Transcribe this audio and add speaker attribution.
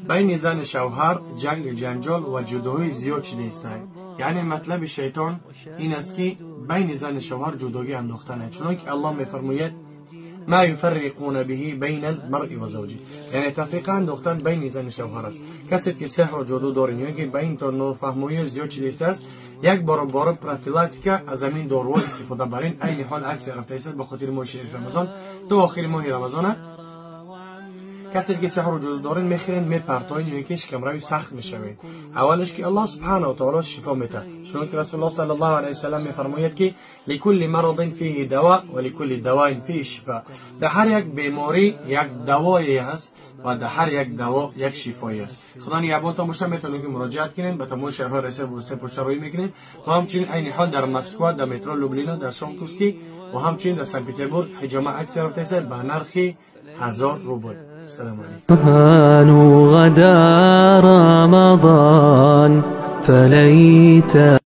Speaker 1: بین زن شوهر جنگ جنجال و جدایی زیاد شده است. یعنی مطلب شیطان این است که بین زن شوهر جدایی انداختن، چون که الله میفرماید ما یفرقون به بین المرء و زوجه، یعنی تفریق انداختن بین زن شوهر است. کسی که سحر و جادو دارین یا که بین تا نافهمی زیاد شده است، یک بار پروفیلاکتیکا از همین دارو استفاده برین. این حال عکس رفته است به خاطر ماه شریف رمضان تا آخر ماه رمضان. کسی که سحر و جادو دارین میخرین میپرتاین یا که شکم روی سخت میشوین. اولش که الله سبحانه و تعالی شفا میده، چون که رسول الله صلی الله علیه و سلم میفرماید که لكل مرض فيه دواء ولكل دواء فيه شفاء. در هر یک بیماری یک دوایی هست و در هر یک دوا یک شفایی است. خدا نگهبانتان باشه. میتونید که مراجعت کنین به تمام شهرها رسید و پرچرویی میکنین و همچنین عین حال در مسکو، در مترو لوبلینا، در شامکوسکی و همچنین در سن پترزبورگ حجامه عکس رفته است به نرخ 1000 روبل. السلام علیکم.
Speaker 2: غدا رمضان فليت